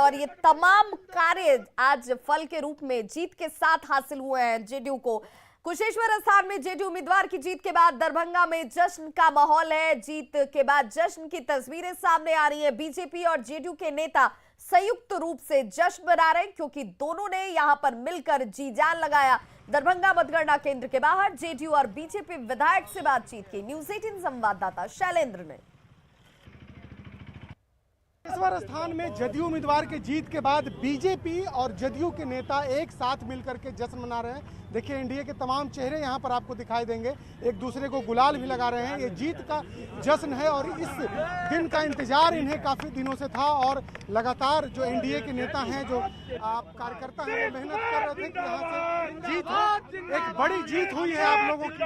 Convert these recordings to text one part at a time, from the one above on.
और ये तमाम कार्य आज फल के रूप में जीत के साथ हासिल हुए हैं जेडीयू को। कुशेश्वर स्थान में जेडीयू उम्मीदवार की जीत के बाद दरभंगा में जश्न का माहौल है। जीत के बाद जश्न की तस्वीरें सामने आ रही है। बीजेपी और जेडीयू के नेता संयुक्त रूप से जश्न मना रहे हैं क्योंकि दोनों ने यहां पर मिलकर जी जान लगाया। दरभंगा मतगणना केंद्र के बाहर जेडीयू और बीजेपी विधायक से बातचीत की न्यूज़ 18 संवाददाता शैलेंद्र ने। कुशेश्वर स्थान में जदयू उम्मीदवार की जीत के बाद बीजेपी और जदयू के नेता एक साथ मिलकर के जश्न मना रहे हैं। देखिए एनडीए के तमाम चेहरे यहां पर आपको दिखाई देंगे, एक दूसरे को गुलाल भी लगा रहे हैं। ये जीत का जश्न है और इस दिन का इंतजार इन्हें काफी दिनों से था और लगातार जो एनडीए के नेता हैं, जो कार्यकर्ता हैं, वो मेहनत कर रहे थे कि यहाँ से जीत हो। एक बड़ी जीत हुई है आप लोगों की,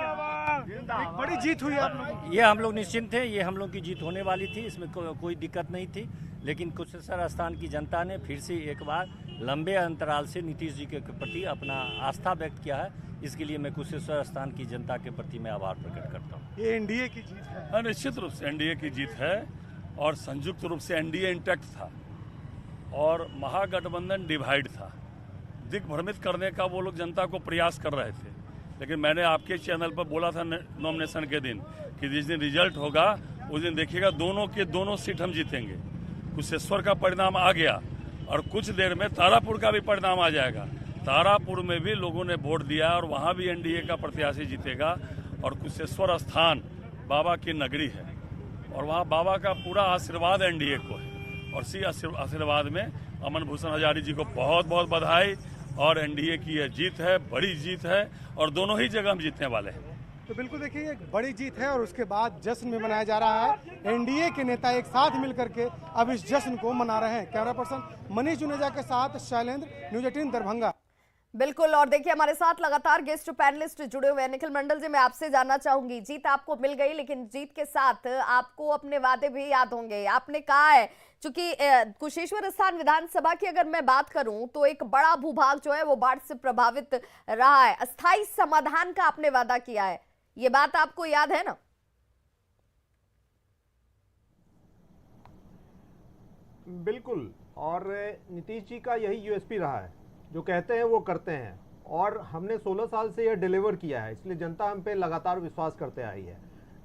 एक बड़ी जीत हुई है आप लोगों की। ये हम लोग निश्चिंत थे, ये हम लोग की जीत होने वाली थी, इसमें कोई दिक्कत नहीं थी। लेकिन कुशेश्वर स्थान की जनता ने फिर से एक बार लंबे अंतराल से नीतीश जी के प्रति अपना आस्था व्यक्त किया है। इसके लिए मैं कुशेश्वर स्थान की जनता के प्रति मैं आभार प्रकट करता हूँ। ये एनडीए की जीत है। निश्चित रूप से एनडीए की जीत है और संयुक्त रूप से एनडीए इंटैक्ट था और महागठबंधन डिवाइड था। दिग्भ्रमित करने का वो लोग जनता को प्रयास कर रहे थे, लेकिन मैंने आपके चैनल पर बोला था नॉमिनेशन के दिन कि जिस दिन रिजल्ट होगा उस दिन देखिएगा दोनों के दोनों सीट हम जीतेंगे। कुशेश्वर का परिणाम आ गया और कुछ देर में तारापुर का भी परिणाम आ जाएगा। तारापुर में भी लोगों ने वोट दिया और वहाँ भी एनडीए का प्रत्याशी जीतेगा। और कुशेश्वर स्थान बाबा की नगरी है और वहाँ बाबा का पूरा आशीर्वाद एनडीए को है और इसी आशीर्वाद में अमन भूषण हजारी जी को बहुत बहुत बधाई। और एनडीए की यह जीत है, बड़ी जीत है और दोनों ही जगह हम जीतने वाले हैं। तो बिल्कुल देखिए एक बड़ी जीत है और उसके बाद जश्न भी मनाया जा रहा है। एनडीए के नेता एक साथ मिलकर के अब इस जश्न को मना रहे हैं। कैमरा पर्सन मनीष जुनेजा के साथ शैलेंद्र, न्यूज़ 18 दरभंगा। बिल्कुल, और देखिए हमारे साथ लगातार गेस्ट पैनलिस्ट जुड़े हुए हैं। निखिल मंडल जी, मैं आपसे जानना चाहूंगी, जीत आपको मिल गई लेकिन जीत के साथ आपको अपने वादे भी याद होंगे। आपने कहा है, चूंकि कुशेश्वर स्थान विधानसभा की अगर मैं बात करूं तो एक बड़ा भूभाग जो है वो बाढ़ से प्रभावित रहा है, अस्थायी समाधान का आपने वादा किया है, ये बात आपको याद है ना? बिल्कुल, और नीतीश जी का यही यूएसपी रहा है, जो कहते हैं वो करते हैं और हमने 16 साल से यह डिलीवर किया है, इसलिए जनता हम पे लगातार विश्वास करते आई है।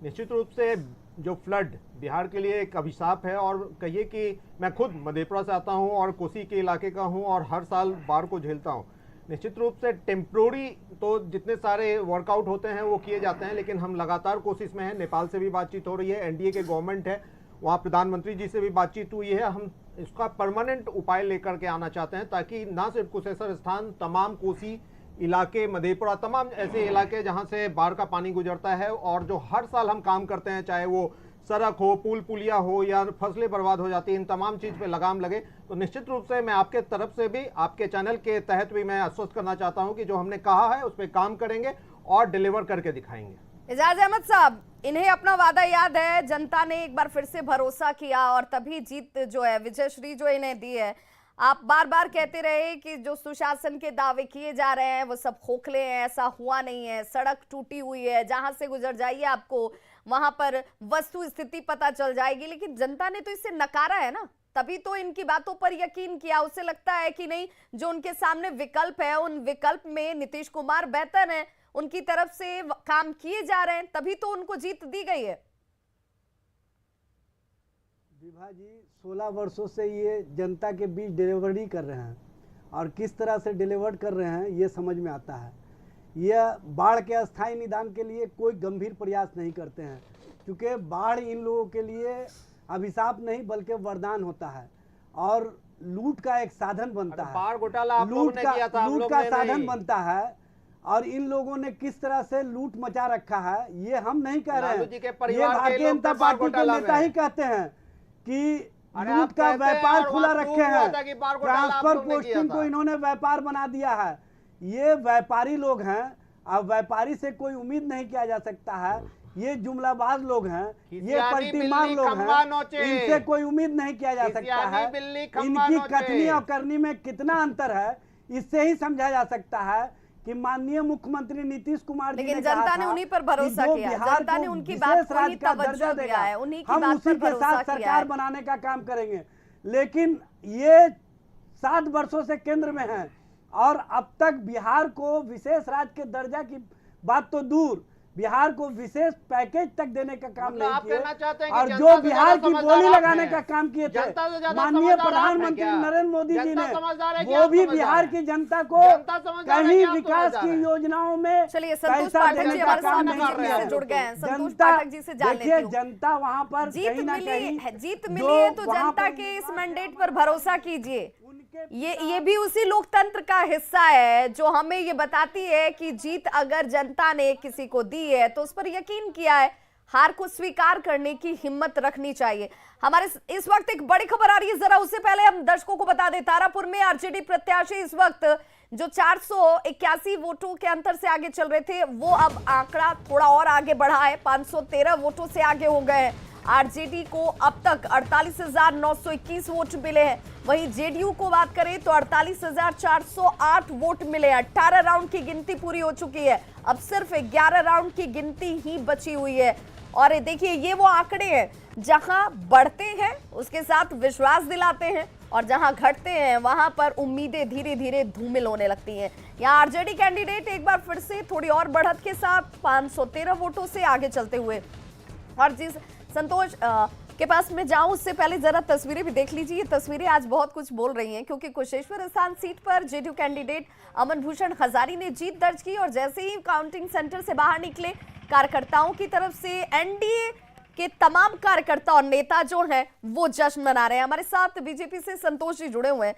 निश्चित रूप से जो फ्लड बिहार के लिए एक अभिशाप है और कहिए कि मैं खुद मधेपुरा से आता हूं और कोसी के इलाके का हूं और हर साल बाढ़ को झेलता हूं। निश्चित रूप से टेम्प्रोरी तो जितने सारे वर्कआउट होते हैं वो किए जाते हैं, लेकिन हम लगातार कोशिश में हैं। नेपाल से भी बातचीत हो रही है, एनडीए के गवर्नमेंट है, वहाँ प्रधानमंत्री जी से भी बातचीत हुई है। हम इसका परमानेंट उपाय लेकर के आना चाहते हैं ताकि ना सिर्फ कुशेश्वर स्थान, तमाम कोसी इलाके, मधेपुरा, तमाम ऐसे इलाके जहां से बाढ़ का पानी गुजरता है और जो हर साल हम काम करते हैं, चाहे वो सड़क हो, पुल पुलिया हो या फसलें बर्बाद हो जाती हैं, इन तमाम चीज़ पे लगाम लगे। तो निश्चित रूप से मैं आपके तरफ से भी, आपके चैनल के तहत भी मैं आश्वस्त करना चाहता हूं कि जो हमने कहा है उस पर काम करेंगे और डिलीवर करके दिखाएंगे। एजाज अहमद साहब, इन्हें अपना वादा याद है, जनता ने एक बार फिर से भरोसा किया और तभी जीत जो है, विजयश्री जो इन्हें दी है। आप बार बार कहते रहे कि जो सुशासन के दावे किए जा रहे हैं वो सब खोखले हैं, ऐसा हुआ नहीं है, सड़क टूटी हुई है, जहां से गुजर जाइए आपको वहां पर वस्तु स्थिति पता चल जाएगी, लेकिन जनता ने तो इसे नकारा है ना, तभी तो इनकी बातों पर यकीन किया। उसे लगता है कि नहीं, जो उनके सामने विकल्प है उन विकल्प में नीतीश कुमार बेहतर है, उनकी तरफ से काम किए जा रहे हैं, तभी तो उनको जीत दी गई है। विभा जी 16 वर्षों से ये जनता के बीच डिलीवरी कर रहे हैं और किस तरह से डिलीवर कर रहे हैं ये समझ में आता है। यह बाढ़ के अस्थायी निदान के लिए कोई गंभीर प्रयास नहीं करते हैं, क्योंकि बाढ़ इन लोगों के लिए अभिशाप नहीं बल्कि वरदान होता है और लूट का एक साधन बनता है। बाढ़ घोटाला लूट का साधन बनता है और इन लोगों ने किस तरह से लूट मचा रखा है ये हम नहीं कह रहे हैं, ये भारतीय जनता पार्टी के नेता ही कहते हैं कि लूट का व्यापार खुला रखे हैं, ट्रांसफर पोस्टिंग को इन्होंने व्यापार बना दिया है। ये व्यापारी लोग हैं, अब व्यापारी से कोई उम्मीद नहीं किया जा सकता है। ये जुमलाबाज लोग हैं, ये प्रतिमान लोग हैं, इनसे कोई उम्मीद नहीं किया जा सकता है। इनकी कथनी और करनी में कितना अंतर है इससे ही समझा जा सकता है कि माननीय मुख्यमंत्री नीतीश कुमार जी लेकिन जनता ने उन्हीं पर भरोसा किया, जनता ने उनकी बात को ही तवज्जो दिया है, उन्हीं की बात पर भरोसा किया है। सरकार बनाने का काम करेंगे, लेकिन ये 60 वर्षों से केंद्र में हैं और अब तक बिहार को विशेष राज्य के दर्जा की बात तो दूर, बिहार को विशेष पैकेज तक देने का काम मतलब आप नहीं कहना चाहते किए हैं कि और जनता जो से बिहार ज्यादा की समझदार बोली आप लगाने हैं। का काम किए थे जनता से ज्यादा माननीय समझदार आप हैं प्रधानमंत्री क्या? नरेंद्र मोदी जी जनता ने, समझदार है कि वो आप भी समझदार बिहार हैं? की जनता को जनता समझदार है कि कहीं आप विकास समझदार की हैं? योजनाओं में चलिए, संतोष पैसा पाठक देने जी का हमारे काम साथ नहीं बीजेपी किया से है। जुड़ गए हैं। संतोष जनता, पाठक जी से जान लेती देखिए हूँ। जनता वहां पर जीत कहीं ना मिली कहीं है, जीत मिली जो है तो वहाँ जनता पर के इस मैंडेट पर भरोसा कीजिए। उनके ये भी उसी लोकतंत्र का हिस्सा है जो हमें ये बताती है कि जीत अगर जनता ने किसी को दी है तो उस पर यकीन किया है, हार को स्वीकार करने की हिम्मत रखनी चाहिए। हमारे इस वक्त एक बड़ी खबर आ रही है, जरा उससे पहले हम दर्शकों को बता दें, तारापुर में आरजेडी प्रत्याशी इस वक्त जो 481 वोटों के अंतर से आगे चल रहे थे, वो अब आंकड़ा थोड़ा और आगे बढ़ा है, 513 वोटों से आगे हो गए हैं। आरजेडी को अब तक 48,921 वोट मिले हैं। वहीं जेडीयू को बात करें तो 48,408 वोट मिले हैं। 18 राउंड की गिनती पूरी हो चुकी है, अब सिर्फ 11 राउंड की गिनती ही बची हुई है। और देखिए, ये वो आंकड़े हैं जहां बढ़ते हैं उसके साथ विश्वास दिलाते हैं और जहां घटते हैं वहां पर उम्मीदें धीरे धीरे धूमिल होने लगती हैं। यहां आरजेडी कैंडिडेट एक बार फिर से थोड़ी और बढ़त के साथ 513 वोटों से आगे चलते हुए। और जिस संतोष के पास मैं जाऊं उससे पहले जरा तस्वीरें भी देख लीजिए। ये तस्वीरें आज बहुत कुछ बोल रही हैं क्योंकि कुशेश्वर स्थान सीट पर जेडीयू कैंडिडेट अमन भूषण हजारी ने जीत दर्ज की और जैसे ही काउंटिंग सेंटर से बाहर निकले, कार्यकर्ताओं की तरफ से एनडीए के तमाम कार्यकर्ता और नेता जो हैं वो जश्न मना रहे हैं। हमारे साथ बीजेपी से संतोष जी जुड़े हुए हैं।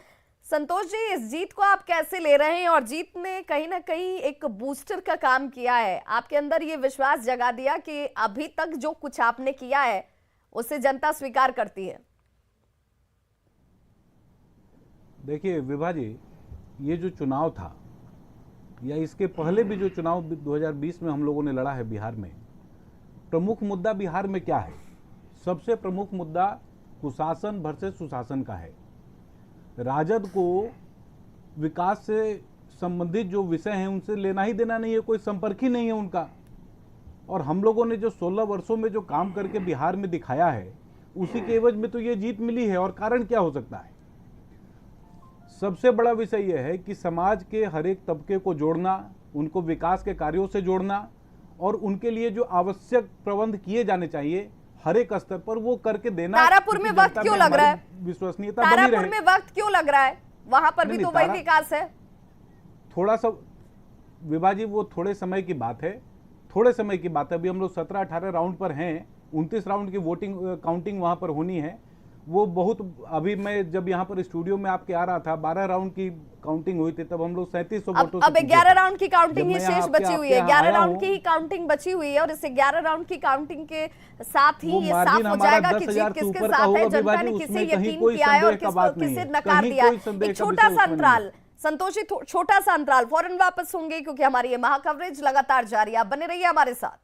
संतोष जी, इस जीत को आप कैसे ले रहे हैं? और जीत ने कहीं ना कहीं एक बूस्टर का काम किया है, आपके अंदर ये विश्वास जगा दिया कि अभी तक जो कुछ आपने किया है उसे जनता स्वीकार करती है। देखिए विभा जी, ये जो चुनाव था या इसके पहले भी जो चुनाव 2020 में हम लोगों ने लड़ा है बिहार में, प्रमुख मुद्दा बिहार में क्या है? सबसे प्रमुख मुद्दा कुशासन वर्सेस सुशासन का है। राजद को विकास से संबंधित जो विषय हैं उनसे लेना ही देना नहीं है, कोई संपर्क ही नहीं है उनका। और हम लोगों ने जो 16 वर्षों में जो काम करके बिहार में दिखाया है उसी के एवज में तो ये जीत मिली है। और कारण क्या हो सकता है? सबसे बड़ा विषय यह है कि समाज के हर एक तबके को जोड़ना, उनको विकास के कार्यों से जोड़ना और उनके लिए जो आवश्यक प्रबंध किए जाने चाहिए हर एक स्तर पर वो करके देना। तारापुर में वक्त क्यों लग रहा है? विश्वसनीयता बनी तारापुर रहे। में वक्त क्यों लग रहा है? वहां पर भी तो वही विकास है। थोड़ा सा विभा जी, वो थोड़े समय की बात है, थोड़े समय की बात है। अभी हम लोग 17-18 राउंड पर हैं, 29 राउंड की वोटिंग काउंटिंग वहां पर होनी है। वो बहुत, अभी मैं जब यहाँ पर स्टूडियो में आपके आ रहा था 12 राउंड की काउंटिंग हुई थी, तब हम लोग 3700 वोटों से अब 11 राउंड की काउंटिंग ही जब मैं शेष आपके बची हुई है। यहाँ 11 आया राउंड हूँ, की ही काउंटिंग बची हुई है और इस 11 राउंड की काउंटिंग के साथ ही वो ये मार्जिन साफ हो हमारा जाएगा कि 10,000 जीत से किसके ऊपर का साथ है, होगा जनता विभा ने जी, किसे उसमें कहीं यकीन कोई किया है और संदेह का बात किसे नहीं है। नकार कहीं दिया कोई संदेह है। एक का छोटा विषय सा उसमें नहीं है। अंतराल, संतोषी छोटा सा अंतराल, फौरन वापस होंगे क्योंकि हमारी ये महा कवरेज लगातार जारी है। आप बने रहिए हमारे साथ।